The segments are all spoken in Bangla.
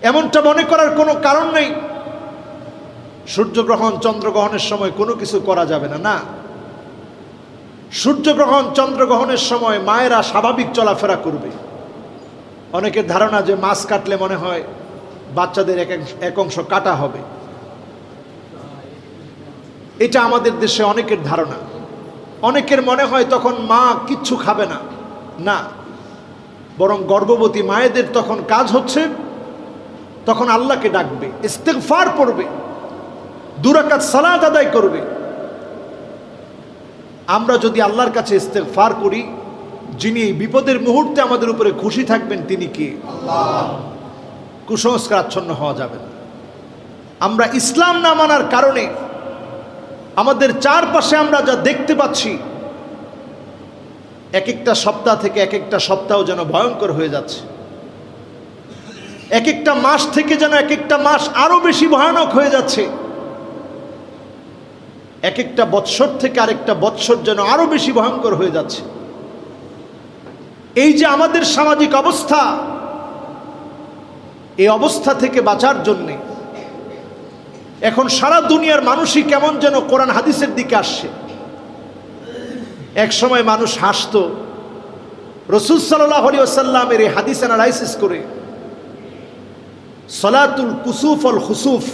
এমনটা মনে করার কোনো কারণ নেই সূর্যগ্রহণ চন্দ্রগ্রহণের সময় কোনো কিছু করা যাবে না। না, সূর্যগ্রহণ চন্দ্রগ্রহণের সময় মায়েরা স্বাভাবিক চলাফেরা করবে। অনেকের ধারণা যে মাছ কাটলে মনে হয় বাচ্চাদের এক অংশ কাটা হবে, এটা আমাদের দেশে অনেকের ধারণা। অনেকের মনে হয় তখন মা কিচ্ছু খাবে না। না, বরং গর্ভবতী মায়েদের তখন কাজ হচ্ছে তখন আল্লাহকে ডাকবে, ইস্তিগফার পড়বে, 2 রাকাত সালাত আদায় করবে। আমরা যদি আল্লাহর কাছে ইস্তিগফার করি, যিনি এই বিপদের মুহূর্তে আমাদের উপরে খুশি থাকবেন তিনি কে? আল্লাহ। কুসংস্কার আচ্ছন্ন হওয়া যাবে না। আমরা ইসলাম না মানার কারণে আমাদের চারপাশে আমরা যা দেখতে পাচ্ছি, এক একটা সপ্তাহ থেকে এক একটা সপ্তাহ যেন ভয়ঙ্কর হয়ে যাচ্ছে, এক একটা মাস থেকে যেন এক একটা মাস আরো বেশি ভয়ানক হয়ে যাচ্ছে, এক একটা বৎসর থেকে আরেকটা বৎসর যেন আরো বেশি ভয়ঙ্কর হয়ে যাচ্ছে। এই যে আমাদের সামাজিক অবস্থা, এই অবস্থা থেকে বাঁচার জন্যে এখন সারা দুনিয়ার মানুষই কেমন যেন কোরআন হাদিসের দিকে আসছে। এক সময় মানুষ হাসতো রাসূল সাল্লাল্লাহু আলাইহি ওয়াসাল্লামের এই হাদিস অ্যানালাইসিস করে, সালাতুল কুসুফ ওয়াল খুসুফ,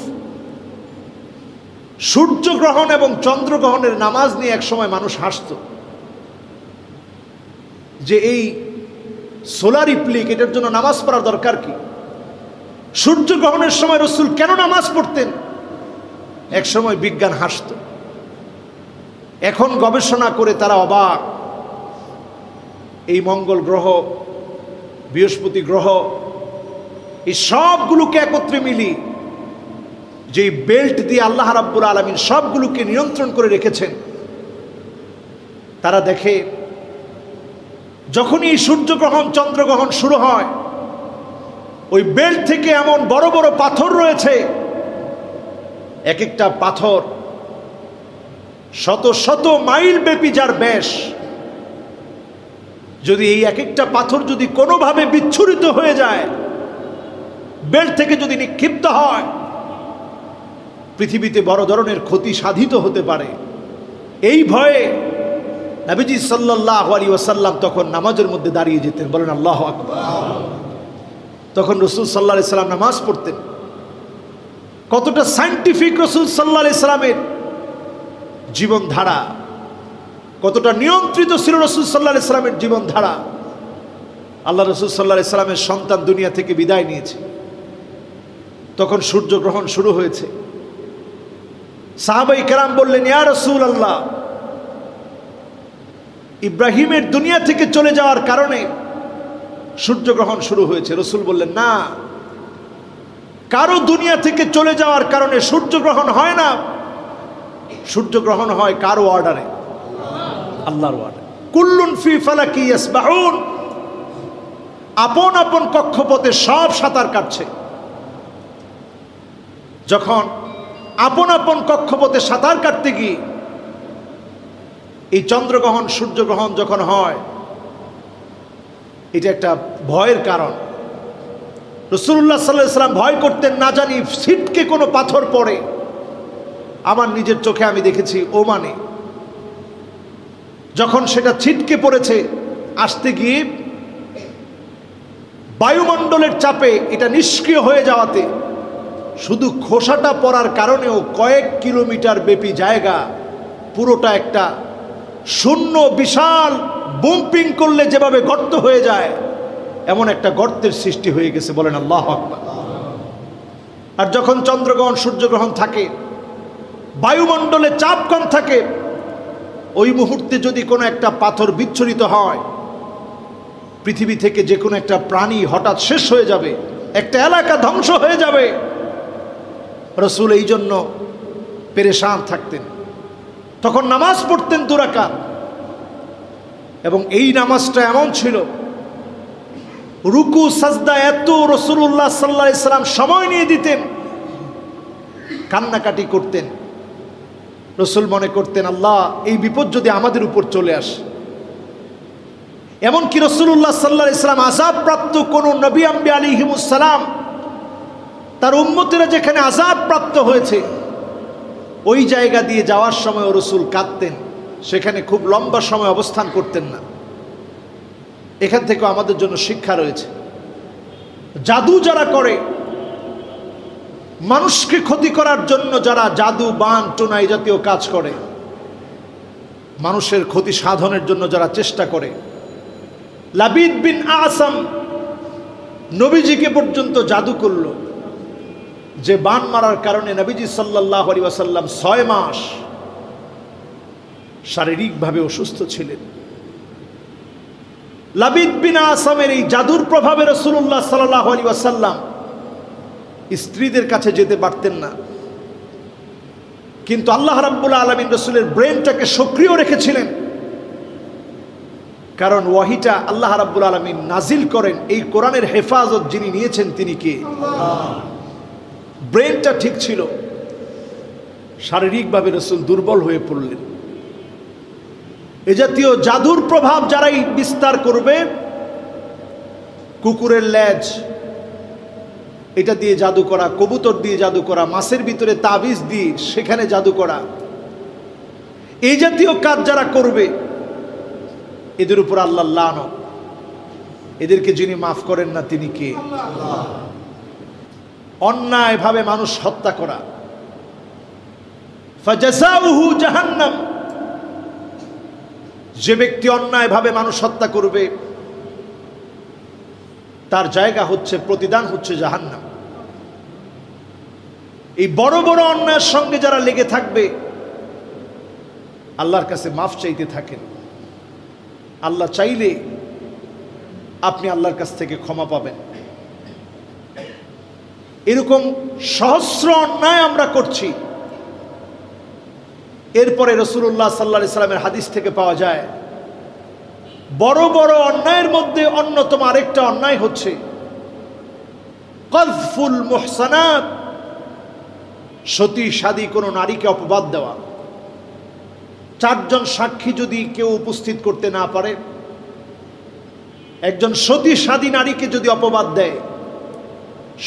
সূর্যগ্রহণ এবং চন্দ্রগ্রহণের নামাজ নিয়ে এক সময় মানুষ হাসতো যে এই সোলার ইপ্লিক, এটার জন্য নামাজ পড়ার দরকার কি? সূর্যগ্রহণের সময় রাসূল কেন নামাজ পড়তেন? এক সময় বিজ্ঞান হাসত। এখন গবেষণা করে তারা অবাক। এই মঙ্গল গ্রহ, বৃহস্পতি গ্রহ, এই সবগুলোকে একত্রে মিলি যে বেল্ট দিয়ে আল্লাহ রাব্বুল আলামিন সবগুলোকে নিয়ন্ত্রণ করে রেখেছেন, তারা দেখে যখনই সূর্যগ্রহণ চন্দ্রগ্রহণ শুরু হয়, ওই বেল্ট থেকে এমন বড় বড় পাথর রয়েছে, এক একটা পাথর শত শত মাইল ব্যাপী যার ব্যাস। যদি এই এক একটা পাথর যদি কোনোভাবে বিচ্ছুরিত হয়ে যায়, বেল্ট থেকে যদি নিক্ষিপ্ত হয়, পৃথিবীতে বড় ধরনের ক্ষতি সাধিত হতে পারে। এই ভয়ে নবীজি সাল্লাল্লাহু আলাইহি ওয়াসাল্লাম তখন নামাজের মধ্যে দাঁড়িয়ে যেতেন। বলেন আল্লাহু আকবার। তখন রাসূল সাল্লাল্লাহু আলাইহি ওয়াসাল্লাম নামাজ পড়তেন। কতটা সায়েন্টিফিক রাসূল সাল্লাল্লাহু আলাইহি ওয়াসাল্লামের জীবনধারা, কতটা নিয়ন্ত্রিত ছিল রাসূল সাল্লাল্লাহু আলাইহি ওয়াসাল্লামের জীবনধারা। আল্লাহ রাসূল সাল্লাল্লাহু আলাইহি ওয়াসাল্লামের সন্তান দুনিয়া থেকে বিদায় নিয়েছে, তখন সূর্যগ্রহণ শুরু হয়েছে। সাহাবায়ে কেরাম বললেন, ইয়া রাসূলুল্লাহ, ইব্রাহিমের দুনিয়া থেকে চলে যাওয়ার কারণে সূর্যগ্রহণ শুরু হয়েছে। রাসূল বললেন, না, কারো দুনিয়া থেকে চলে যাওয়ার কারণে সূর্যগ্রহণ হয় না। সূর্যগ্রহণ হয় কারো অর্ডারে, আল্লাহর অর্ডারে। কুল্লুন ফি ফালাকি ইয়াসবাহুন, আপন আপন কক্ষপথে সব সাঁতার কাটছে। যখন আপন আপন কক্ষপথে সাঁতার কাটতে গিয়ে এই চন্দ্রগ্রহণ সূর্যগ্রহণ যখন হয়, এটা একটা ভয়ের কারণ। রাসূলুল্লাহ সাল্লাল্লাহু আলাইহি ওয়াসাল্লাম ভয় করতেন, না জানি ছিটকে কোনো পাথর পড়ে। আমার নিজের চোখে আমি দেখেছি ওমানে, যখন সেটা ছিটকে পড়েছে, আসতে গিয়ে বায়ুমণ্ডলের চাপে এটা নিষ্ক্রিয় হয়ে যাওয়াতে শুধু খোসাটা পড়ার কারণেও কয়েক কিলোমিটার ব্যাপী জায়গা পুরোটা একটা শূন্য বিশাল বুম্পিং করলে যেভাবে গর্ত হয়ে যায়, এমন একটা গর্তের সৃষ্টি হয়ে গেছে। বলেন আল্লাহু আকবার। আর যখন চন্দ্রগ্রহণ সূর্যগ্রহণ থাকে, বায়ুমণ্ডলে চাপ কম থাকে, ওই মুহূর্তে যদি কোনো একটা পাথর বিচ্ছুরিত হয়, পৃথিবী থেকে যে কোনো একটা প্রাণী হঠাৎ শেষ হয়ে যাবে, একটা এলাকা ধ্বংস হয়ে যাবে। রাসূল এই জন্য পেরেশান থাকতেন। তখন নামাজ পড়তেন 2 রাকাত, এবং এই নামাজটা এমন ছিল, রুকু সাজদা এত রাসূলুল্লাহ সাল্লাল্লাহু আলাইহি ওয়াসাল্লাম সময় নিয়ে দিতেন, কান্নাকাটি করতেন। রাসূল মনে করতেন, আল্লাহ, এই বিপদ যদি আমাদের উপর চলে আসে। এমনকি রাসূলুল্লাহ সাল্লাল্লাহু আলাইহি ওয়াসাল্লাম আযাব প্রাপ্ত কোন নবী আম্বিয়া আলাইহিমুস সালাম তার উম্মতেরা যেখানে আযাব প্রাপ্ত হয়েছে ওই জায়গা দিয়ে যাওয়ার সময় রাসূল কাঁদতেন, সেখানে খুব লম্বা সময় অবস্থান করতেন না। এখান থেকে আমাদের জন্য শিক্ষা রয়েছে। জাদু যারা করে, মানুষকে ক্ষতি করার জন্য যারা জাদু বান টোনা এই জাতীয় কাজ করে, মানুষের ক্ষতি সাধনের জন্য যারা চেষ্টা করে, লাবিদ বিন আসাম নবীজিকে পর্যন্ত জাদু করল, যে বান মারার কারণে নবীজি সাল্লাল্লাহু আলাইহি ওয়াসাল্লাম 6 মাস শারীরিকভাবে অসুস্থ ছিলেন। লাবিদ বিন আসামের এই জাদুর প্রভাবে রাসূলুল্লাহ সাল্লাল্লাহু আলাইহি ওয়াসাল্লাম স্ত্রীদের কাছে যেতে পারতেন না, কিন্তু আল্লাহ রাব্বুল আলামিন রাসূলের ব্রেনটাকে সক্রিয় রেখেছিলেন, কারণ ওয়াহিটা আল্লাহ রাব্বুল আলামিন নাজিল করেন। এই কোরআনের হেফাজত যিনি নিয়েছেন তিনি কে? ব্রেনটা ঠিক ছিল, শারীরিকভাবে রাসূল দুর্বল হয়ে পড়লেন। এ জাতীয় জাদুর প্রভাব যারাই বিস্তার করবে, কুকুরের লেজ এটা দিয়ে জাদু করা, কবুতর দিয়ে জাদু করা, মাছের ভিতরে তাবিজ দিয়ে সেখানে জাদু করা, এই জাতীয় কাজ যারা করবে এদের উপর আল্লাহ লানত। এদেরকে যিনি মাফ করেন না তিনি কে? অন্যায়ভাবে মানুষ হত্যা করা, ফাজাযাউহু জাহান্নাম। যে ব্যক্তি অন্যায়ভাবে মানুষ হত্যা করবে তার জায়গা হচ্ছে, প্রতিদান হচ্ছে জাহান্নাম। এই বড় বড় অন্যায়ের সঙ্গে যারা লেগে থাকবে আল্লাহর কাছে মাফ চাইতে থাকেন। আল্লাহ চাইলে আপনি আল্লাহর কাছ থেকে ক্ষমা পাবেন। এরকম সহস্র অন্যায় আমরা করছি, এরপরে রাসূলুল্লাহ সাল্লাল্লাহু আলাইহি সাল্লামের হাদিস থেকে পাওয়া যায় বড় বড় অন্যায়ের মধ্যে অন্যতম আরেকটা অন্যায় হচ্ছে কাযফুল মুহসানাত, সতী সাদী কোনো নারীকে অপবাদ দেওয়া। 4 জন সাক্ষী যদি কেউ উপস্থিত করতে না পারে, একজন সতী সাদী নারীকে যদি অপবাদ দেয়,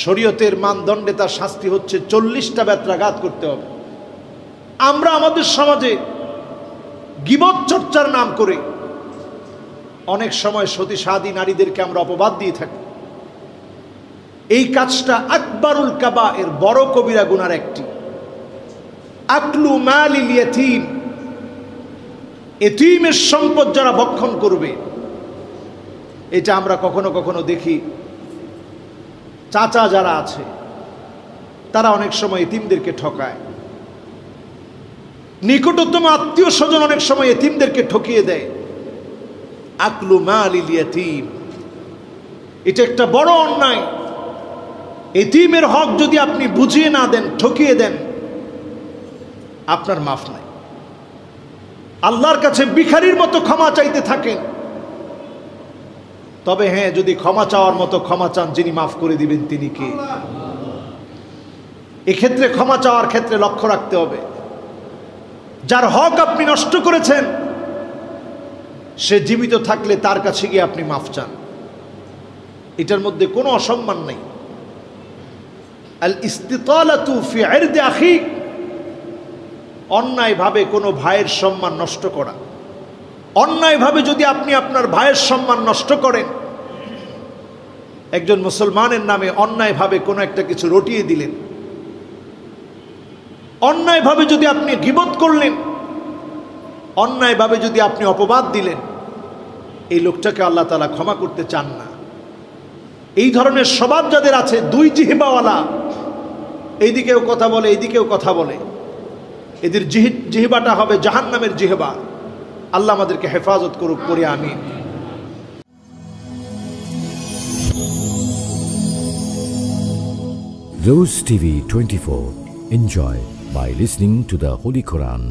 শরীয়তের মানদণ্ডে তার শাস্তি হচ্ছে 40টা বেত্রাঘাত করতে হবে। আমরা আমাদের সমাজে গীবত চর্চার নাম করে অনেক সময় সতী সাদী নারীদেরকে আমরা অপবাদ দিয়ে থাকি। এই কাজটা আকবারুল কাবায়ের, বড় কবিরা গুনার একটি। আকলু মালিল ইয়াতীম, এতিমের সম্পদ যারা ভক্ষণ করবে, এটা আমরা কখনো কখনো দেখি চাচা যারা আছে তারা অনেক সময় এতিমদেরকে ঠকায়, নিকটতম আত্মীয় স্বজন অনেক সময় এতিমদেরকে ঠকিয়ে দেয়। আকলু মালিল ইয়াতীম, এটা একটা বড় অন্যায়। এতিমের হক যদি আপনি বুঝিয়ে না দেন, ঠকিয়ে দেন, আপনার মাফ নাই। আল্লাহর কাছে ভিখারির মতো ক্ষমা চাইতে থাকেন, তবে হ্যাঁ, যদি ক্ষমা চাওয়ার মতো ক্ষমা চান, যিনি মাফ করে দিবেন তিনি কে? এক্ষেত্রে ক্ষমা চাওয়ার ক্ষেত্রে লক্ষ্য রাখতে হবে, যার হক আপনি নষ্ট করেছেন সে জীবিত থাকলে তার কাছে গিয়ে আপনি মাফ চান, এটার মধ্যে কোনো অসম্মান নেই। আল ইস্তিতালাতু ফি ইরদি আখিক, অন্যায়ভাবে কোনো ভাইয়ের সম্মান নষ্ট করা। অন্যায়ভাবে যদি আপনি আপনার ভাইয়ের সম্মান নষ্ট করেন, একজন মুসলমানের নামে অন্যায়ভাবে কোনো একটা কিছু রটিয়ে দিলেন, অন্যায়ভাবে যদি আপনি গীবত করলেন, অন্যায়ভাবে যদি আপনি অপবাদ দিলেন, এই লোকটাকে আল্লাহ তাআলা ক্ষমা করতে চান না। এই ধরনের স্বভাব যাদের আছে, 2 জিহ্বাওয়ালা, এইদিকেও কথা বলে এইদিকেও কথা বলে, এদের জিহ্বাটা হবে জাহান্নামের জিহ্বা। আল্লাহ আমাদেরকে হেফাজত করুক, পড়ে আমিন। Rose TV 24. Enjoy by listening to the Holy Quran.